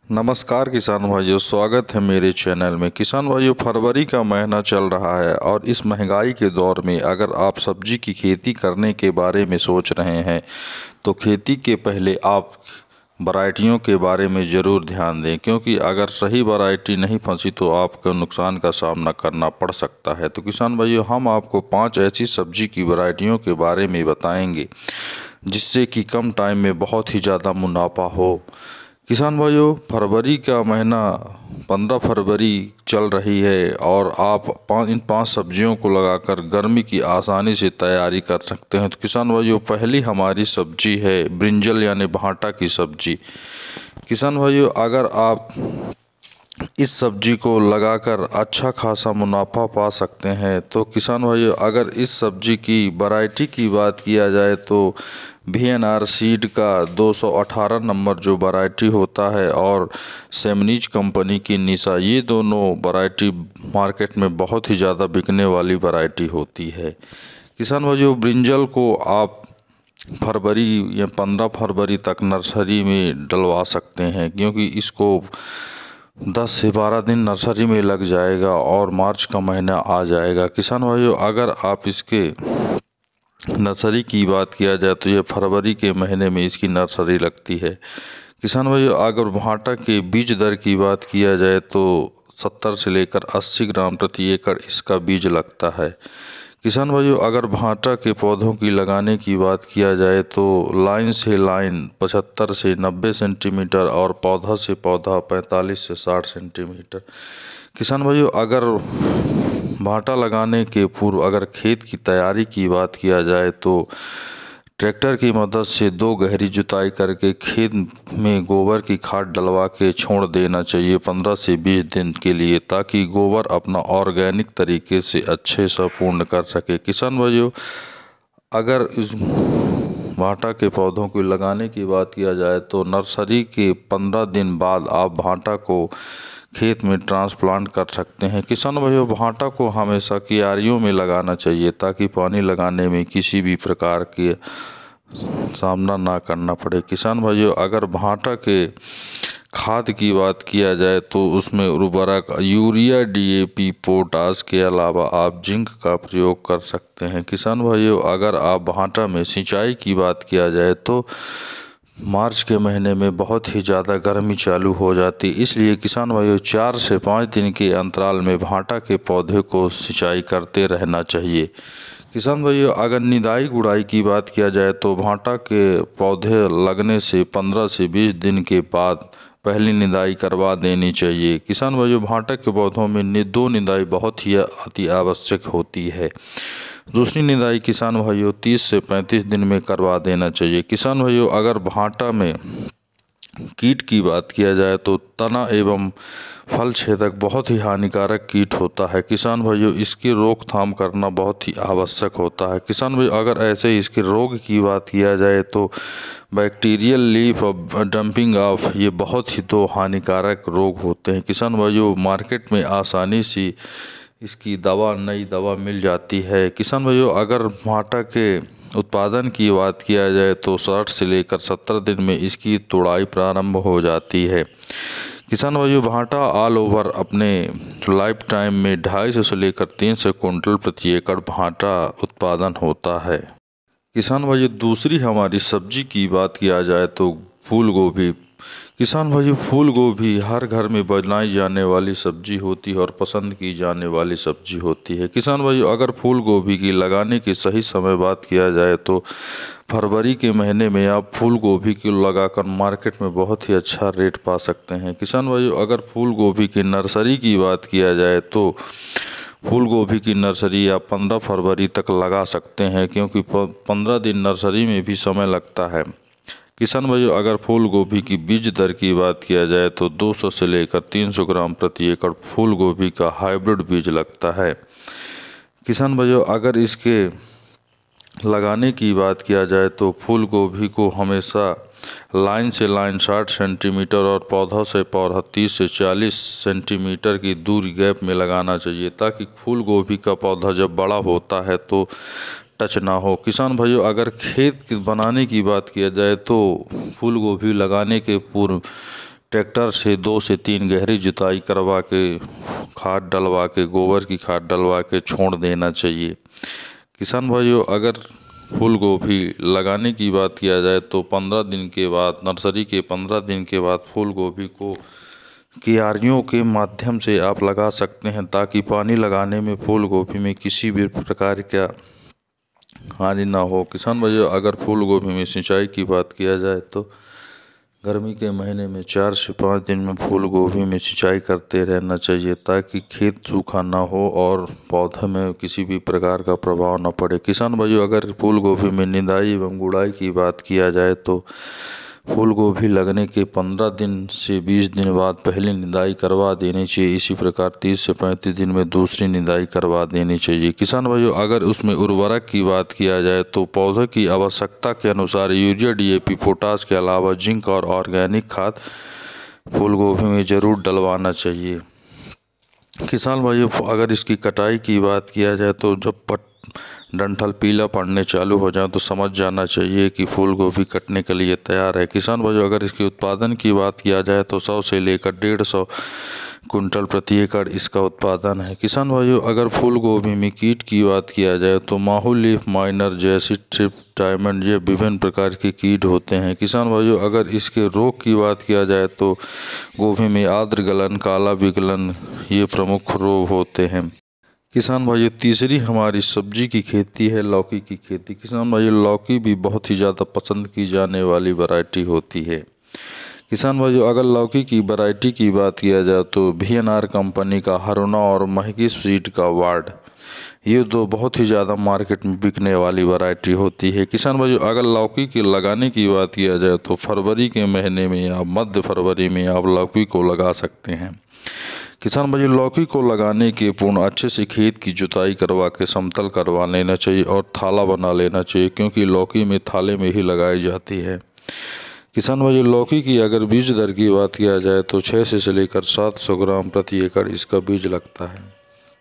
नमस्कार किसान भाइयों, स्वागत है मेरे चैनल में। किसान भाइयों, फरवरी का महीना चल रहा है और इस महंगाई के दौर में अगर आप सब्जी की खेती करने के बारे में सोच रहे हैं तो खेती के पहले आप वैरायटियों के बारे में ज़रूर ध्यान दें, क्योंकि अगर सही वैरायटी नहीं फंसी तो आपको नुकसान का सामना करना पड़ सकता है। तो किसान भाइयों, हम आपको 5 ऐसी सब्जी की वैरायटियों के बारे में बताएंगे जिससे कि कम टाइम में बहुत ही ज़्यादा मुनाफा हो। किसान भाइयों, फरवरी का महीना 15 फरवरी चल रही है और आप इन 5 सब्जियों को लगाकर गर्मी की आसानी से तैयारी कर सकते हैं। तो किसान भाइयों, पहली हमारी सब्जी है ब्रिंजल यानी भांटा की सब्जी। किसान भाइयों, अगर आप इस सब्जी को लगाकर अच्छा खासा मुनाफा पा सकते हैं तो किसान भाइयों, अगर इस सब्जी की वैरायटी की बात किया जाए तो VNR सीड का 218 नंबर जो वैरायटी होता है और सेमनीज कंपनी की निशा, ये दोनों वैरायटी मार्केट में बहुत ही ज़्यादा बिकने वाली वैरायटी होती है। किसान भाइयों, ब्रिंजल को आप फरवरी या 15 फरवरी तक नर्सरी में डलवा सकते हैं, क्योंकि इसको 10 से 12 दिन नर्सरी में लग जाएगा और मार्च का महीना आ जाएगा। किसान भाइयों, अगर आप इसके नर्सरी की बात किया जाए तो ये फरवरी के महीने में इसकी नर्सरी लगती है। किसान भाइयों, अगर भांटा के बीज दर की बात किया जाए तो 70 से लेकर 80 ग्राम प्रति एकड़ इसका बीज लगता है। किसान भाइयों, अगर भांटा के पौधों की लगाने की बात किया जाए तो लाइन से लाइन 75 से 90 सेंटीमीटर और पौधा से पौधा 45 से 60 सेंटीमीटर। किसान भाइयों, अगर भांटा लगाने के पूर्व अगर खेत की तैयारी की बात किया जाए तो ट्रैक्टर की मदद से 2 गहरी जुताई करके खेत में गोबर की खाद डलवा के छोड़ देना चाहिए 15 से 20 दिन के लिए, ताकि गोबर अपना ऑर्गेनिक तरीके से अच्छे से पूर्ण कर सके। किसान भाइयों, अगर इस भांटा के पौधों को लगाने की बात किया जाए तो नर्सरी के 15 दिन बाद आप भांटा को खेत में ट्रांसप्लांट कर सकते हैं। किसान भाइयों, भांटा को हमेशा क्यारियों में लगाना चाहिए ताकि पानी लगाने में किसी भी प्रकार के सामना ना करना पड़े। किसान भाइयों, अगर भांटा के खाद की बात किया जाए तो उसमें उर्वरक यूरिया, DAP, पोटास के अलावा आप जिंक का प्रयोग कर सकते हैं। किसान भाइयों, अगर आप भांटा में सिंचाई की बात किया जाए तो मार्च के महीने में बहुत ही ज़्यादा गर्मी चालू हो जाती, इसलिए किसान भाइयों 4 से 5 दिन के अंतराल में भांटा के पौधे को सिंचाई करते रहना चाहिए। किसान भाइयों, अगर निदाई गुड़ाई की बात किया जाए तो भांटा के पौधे लगने से 15 से 20 दिन के बाद पहली निदाई करवा देनी चाहिए। किसान भाइयों, भांटा के पौधों में 2 निदाई बहुत ही अति आवश्यक होती है। दूसरी निदाई किसान भाइयों 30 से 35 दिन में करवा देना चाहिए। किसान भाइयों, अगर भांटा में कीट की बात किया जाए तो तना एवं फल छेदक बहुत ही हानिकारक कीट होता है। किसान भाइयों, इसकी रोकथाम करना बहुत ही आवश्यक होता है। किसान भाइयों, अगर ऐसे ही इसके रोग की बात किया जाए तो बैक्टीरियल लीफ और डंपिंग ऑफ, ये बहुत ही 2 हानिकारक रोग होते हैं। किसान भाइयों, मार्केट में आसानी से इसकी नई दवा मिल जाती है। किसान भाइयों, अगर भांटा के उत्पादन की बात किया जाए तो 60 से लेकर 70 दिन में इसकी तुड़ाई प्रारंभ हो जाती है। किसान भाइयों, भांटा ऑल ओवर अपने लाइफ टाइम में 250 से लेकर 300 कुंटल प्रति एकड़ भांटा उत्पादन होता है। किसान भाइयों, दूसरी हमारी सब्जी की बात किया जाए तो फूल गोभी। किसान भाइयों, फूल गोभी हर घर में बनाई जाने वाली सब्जी होती है और पसंद की जाने वाली सब्जी होती है। किसान भाइयों, अगर फूल गोभी की लगाने की सही समय बात किया जाए तो फरवरी के महीने में आप फूल गोभी को लगाकर मार्केट में बहुत ही अच्छा रेट पा सकते हैं। किसान भाइयों, अगर फूल गोभी की नर्सरी की बात किया जाए तो फूल गोभी की नर्सरी आप 15 फरवरी तक लगा सकते हैं, क्योंकि 15 दिन नर्सरी में भी समय लगता है। किसान भाइयों, अगर फूल गोभी की बीज दर की बात किया जाए तो 200 से लेकर 300 ग्राम प्रति एकड़ फूल गोभी का हाइब्रिड बीज लगता है। किसान भाइयों, अगर इसके लगाने की बात किया जाए तो फूल गोभी को हमेशा लाइन से लाइन 60 सेंटीमीटर और पौधा से पौधा 30 से 40 सेंटीमीटर की दूरी गैप में लगाना चाहिए, ताकि फूल गोभी का पौधा जब बड़ा होता है तो टच ना हो। किसान भाइयों, अगर खेत बनाने की बात किया जाए तो फूल गोभी लगाने के पूर्व ट्रैक्टर से 2 से 3 गहरी जुताई करवा के खाद डलवा के, गोबर की खाद डलवा के छोड़ देना चाहिए। किसान भाइयों, अगर फूल गोभी लगाने की बात किया जाए तो 15 दिन के बाद, नर्सरी के 15 दिन के बाद फूल गोभी को क्यारियों के माध्यम से आप लगा सकते हैं, ताकि पानी लगाने में फूल गोभी में किसी भी प्रकार का हानि ना हो। किसान भाइयों, अगर फूल गोभी में सिंचाई की बात किया जाए तो गर्मी के महीने में 4 से 5 दिन में फूल गोभी में सिंचाई करते रहना चाहिए, ताकि खेत सूखा ना हो और पौधे में किसी भी प्रकार का प्रभाव न पड़े। किसान भाइयों, अगर फूल गोभी में निंदाई एवं गुड़ाई की बात किया जाए तो फूल गोभी लगने के 15 दिन से 20 दिन बाद पहली निंदाई करवा देनी चाहिए। इसी प्रकार 30 से 35 दिन में दूसरी निंदाई करवा देनी चाहिए। किसान भाइयों, अगर उसमें उर्वरक की बात किया जाए तो पौधे की आवश्यकता के अनुसार यूरिया, डीएपी, पोटाश के अलावा जिंक और ऑर्गेनिक खाद फूल गोभी में ज़रूर डलवाना चाहिए। किसान भाइयों, अगर इसकी कटाई की बात किया जाए तो जब डंठल पीला पड़ने चालू हो जाए तो समझ जाना चाहिए कि फूल गोभी कटने के लिए तैयार है। किसान भाइयों, अगर इसके उत्पादन की बात किया जाए तो 100 से लेकर 150 कुंटल प्रति एकड़ इसका उत्पादन है। किसान भाइयों, अगर फूल गोभी में कीट की बात किया जाए तो माहू लीफ माइनर, जैसी ट्रिप, डायमंड, ये विभिन्न प्रकार के कीट होते हैं। किसान भाइयों, अगर इसके रोग की बात किया जाए तो गोभी में आर्द्र गलन, काला विगलन ये प्रमुख रोग होते हैं। किसान भाइयों, तीसरी हमारी सब्जी की खेती है लौकी की खेती। किसान भाइयों, लौकी भी बहुत ही ज़्यादा पसंद की जाने वाली वैरायटी होती है। किसान भाइयों, अगर लौकी की वैरायटी की बात किया जाए तो VNR कंपनी का हरुणा और महकी सीड का वार्ड, ये दो बहुत ही ज़्यादा मार्केट में बिकने वाली वैरायटी होती है। किसान भाइयों, अगर लौकी के लगाने की बात किया जाए तो फरवरी के महीने में या मध्य फरवरी में आप लौकी को लगा सकते हैं। किसान भाइयों, लौकी को लगाने के पूर्ण अच्छे से खेत की जुताई करवा के समतल करवा लेना चाहिए और थाला बना लेना चाहिए, क्योंकि लौकी में थाले में ही लगाई जाती है। किसान भाइयों, लौकी की अगर बीज दर की बात किया जाए तो 600 से लेकर 700 ग्राम प्रति एकड़ इसका बीज लगता है।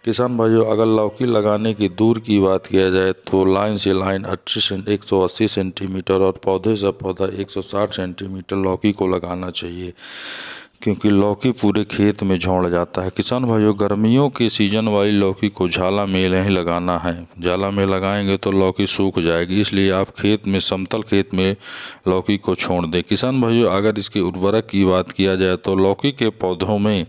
किसान भाइयों, अगर लौकी लगाने की दूर की बात किया जाए तो लाइन से लाइन 180 सेंटीमीटर और पौधे से पौधा 160 सेंटीमीटर लौकी को लगाना चाहिए, क्योंकि लौकी पूरे खेत में झोंड़ जाता है। किसान भाइयों, गर्मियों के सीजन वाली लौकी को झाला में नहीं लगाना है। झाला में लगाएंगे तो लौकी सूख जाएगी, इसलिए आप खेत में, समतल खेत में लौकी को छोड़ दें। किसान भाइयों, अगर इसके उर्वरक की बात किया जाए तो लौकी के पौधों में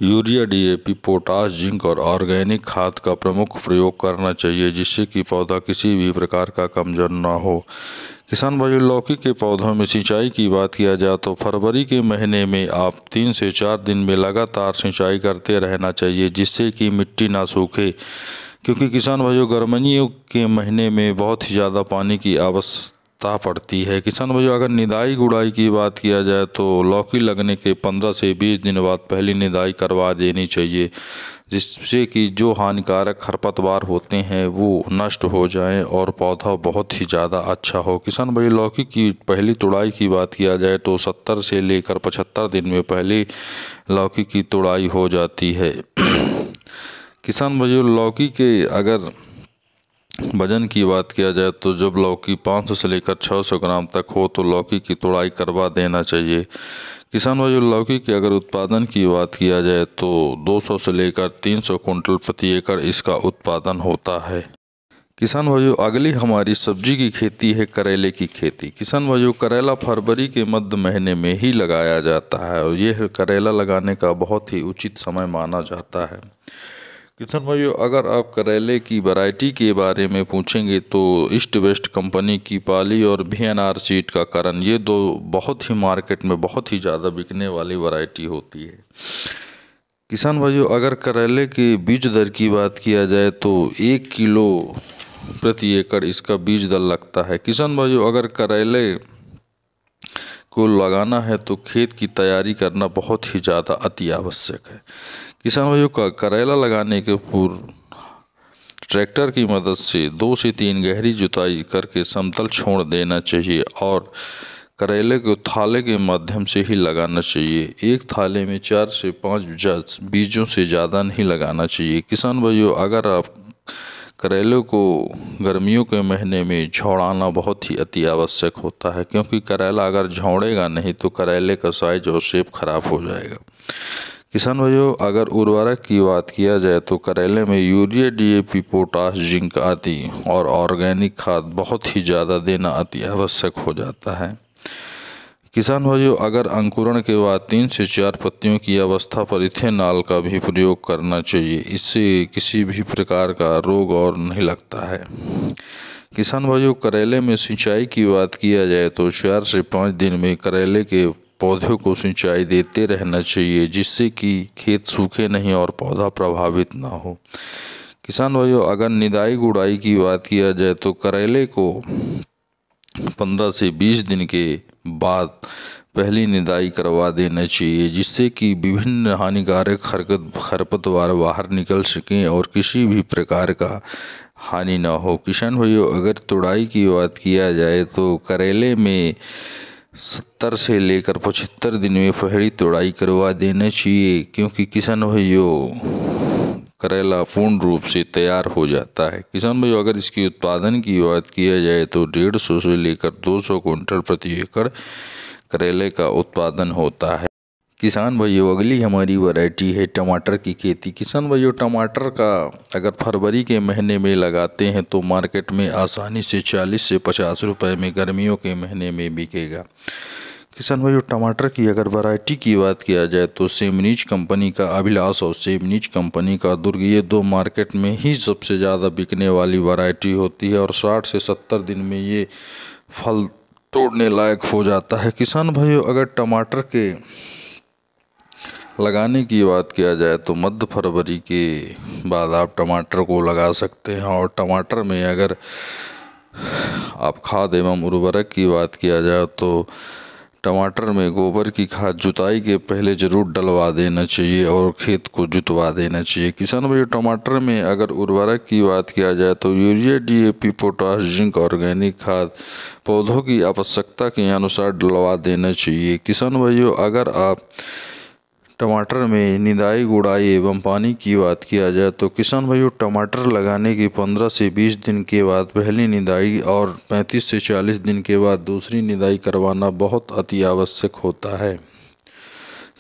यूरिया, डीएपी, पोटाश, जिंक और ऑर्गेनिक खाद का प्रमुख प्रयोग करना चाहिए, जिससे कि पौधा किसी भी प्रकार का कमजोर ना हो। किसान भाइयों, लौकी के पौधों में सिंचाई की बात किया जाए तो फरवरी के महीने में आप 3 से 4 दिन में लगातार सिंचाई करते रहना चाहिए, जिससे कि मिट्टी ना सूखे, क्योंकि किसान भाइयों गर्मियों के महीने में बहुत ही ज़्यादा पानी की आवश्यकता पड़ती है। किसान भाइयों, अगर निदाई गुड़ाई की बात किया जाए तो लौकी लगने के 15 से 20 दिन बाद पहली निदाई करवा देनी चाहिए, जिससे कि जो हानिकारक खरपतवार होते हैं वो नष्ट हो जाएं और पौधा बहुत ही ज़्यादा अच्छा हो। किसान भाई, लौकी की पहली तुड़ाई की बात किया जाए तो 70 से लेकर 75 दिन में पहली लौकी की तुड़ाई हो जाती है। किसान भाइयों, लौकी के अगर वजन की बात किया जाए तो जब लौकी 500 से लेकर 600 ग्राम तक हो तो लौकी की तुड़ाई करवा देना चाहिए। किसान भाइयों, लौकी के अगर उत्पादन की बात किया जाए तो 200 से लेकर 300 कुंटल प्रति एकड़ इसका उत्पादन होता है। किसान भाइयों, अगली हमारी सब्जी की खेती है करेले की खेती। किसान भाइयों, करेला फरवरी के मध्य महीने में ही लगाया जाता है और यह करेला लगाने का बहुत ही उचित समय माना जाता है। किसान भाइयों, अगर आप करेले की वैरायटी के बारे में पूछेंगे तो ईस्ट वेस्ट कंपनी की पाली और VNR सीड का करण, ये दो बहुत ही मार्केट में बहुत ही ज़्यादा बिकने वाली वैरायटी होती है। किसान भाइयों, अगर करेले के बीज दर की बात किया जाए तो 1 किलो प्रति एकड़ इसका बीज दर लगता है। किसान भाइयों, अगर करेले को लगाना है तो खेत की तैयारी करना बहुत ही ज़्यादा अति आवश्यक है। किसान भाइयों, का करेला लगाने के पूर्व ट्रैक्टर की मदद से 2 से 3 गहरी जुताई करके समतल छोड़ देना चाहिए और करेले को थाले के माध्यम से ही लगाना चाहिए। एक थाले में 4 से 5 बीजों से ज़्यादा नहीं लगाना चाहिए। किसान भाइयों, अगर आप करेले को गर्मियों के महीने में झोड़ाना बहुत ही अति आवश्यक होता है, क्योंकि करेला अगर झोड़ेगा नहीं तो करेले का साइज और शेप खराब हो जाएगा। किसान भाइयों, अगर उर्वरक की बात किया जाए तो करेले में यूरिया, DAP, पोटाश, जिंक आदि और ऑर्गेनिक खाद बहुत ही ज़्यादा देना अति आवश्यक हो जाता है। किसान भाइयों, अगर अंकुरण के बाद 3 से 4 पत्तियों की अवस्था पर इथेनॉल का भी प्रयोग करना चाहिए। इससे किसी भी प्रकार का रोग और नहीं लगता है। किसान भाइयों, करेले में सिंचाई की बात किया जाए तो 4 से 5 दिन में करेले के पौधों को सिंचाई देते रहना चाहिए, जिससे कि खेत सूखे नहीं और पौधा प्रभावित ना हो। किसान भाइयों, अगर निदाई गुड़ाई की बात किया जाए तो करेले को 15 से 20 दिन के बाद पहली निदाई करवा देना चाहिए, जिससे कि विभिन्न हानिकारक खरपतवार बाहर निकल सकें और किसी भी प्रकार का हानि ना हो। किसान भाइयों, अगर तुड़ाई की बात किया जाए तो करेले में 70 से लेकर 75 दिन में पहली तुड़ाई करवा देना चाहिए, क्योंकि किसान भाइयों करेला पूर्ण रूप से तैयार हो जाता है। किसान भाइयों, अगर इसकी उत्पादन की बात किया जाए तो 150 से लेकर 200 कुंटल प्रति एकड़ करेले का उत्पादन होता है। किसान भाइयों, अगली हमारी वैरायटी है टमाटर की खेती। किसान भाइयों, टमाटर का अगर फरवरी के महीने में लगाते हैं तो मार्केट में आसानी से 40 से 50 रुपए में गर्मियों के महीने में बिकेगा। किसान भाइयों, टमाटर की अगर वैरायटी की बात किया जाए तो सेमनीच कंपनी का अभिलाष और सेमनीच कंपनी का दुर्ग, ये 2 मार्केट में ही सबसे ज़्यादा बिकने वाली वैरायटी होती है और 60 से 70 दिन में ये फल तोड़ने लायक हो जाता है। किसान भाइयों, अगर टमाटर के लगाने की बात किया जाए तो मध्य फरवरी के बाद आप टमाटर को लगा सकते हैं। और टमाटर में अगर आप खाद एवं उर्वरक की बात किया जाए तो टमाटर में गोबर की खाद जुताई के पहले ज़रूर डलवा देना चाहिए और खेत को जुतवा देना चाहिए। किसान भाइयों, टमाटर में अगर उर्वरक की बात किया जाए तो urea, DAP, potash, zinc, organic खाद पौधों की आवश्यकता के अनुसार डलवा देना चाहिए। किसान भाइयों, अगर आप टमाटर में निदाई गुड़ाई एवं पानी की बात किया जाए तो किसान भाइयों, टमाटर लगाने के 15 से 20 दिन के बाद पहली निदाई और 35 से 40 दिन के बाद दूसरी निदाई करवाना बहुत अति आवश्यक होता है।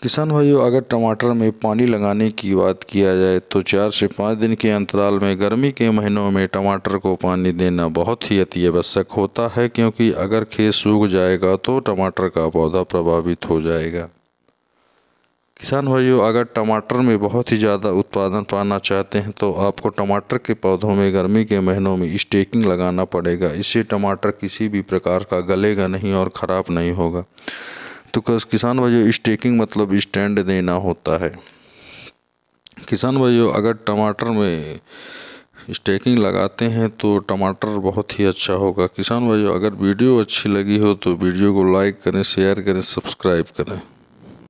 किसान भाइयों, अगर टमाटर में पानी लगाने की बात किया जाए तो 4 से 5 दिन के अंतराल में गर्मी के महीनों में टमाटर को पानी देना बहुत ही अति आवश्यक होता है, क्योंकि अगर खेत सूख जाएगा तो टमाटर का पौधा प्रभावित हो जाएगा। किसान भाइयों, अगर टमाटर में बहुत ही ज़्यादा उत्पादन पाना चाहते हैं तो आपको टमाटर के पौधों में गर्मी के महीनों में स्टेकिंग लगाना पड़ेगा। इससे टमाटर किसी भी प्रकार का गलेगा नहीं और ख़राब नहीं होगा। तो किसान भाइयों, स्टेकिंग मतलब स्टैंड देना होता है। किसान भाइयों, अगर टमाटर में स्टेकिंग लगाते हैं तो टमाटर बहुत ही अच्छा होगा। किसान भाइयों, अगर वीडियो अच्छी लगी हो तो वीडियो को लाइक करें, शेयर करें, सब्सक्राइब करें।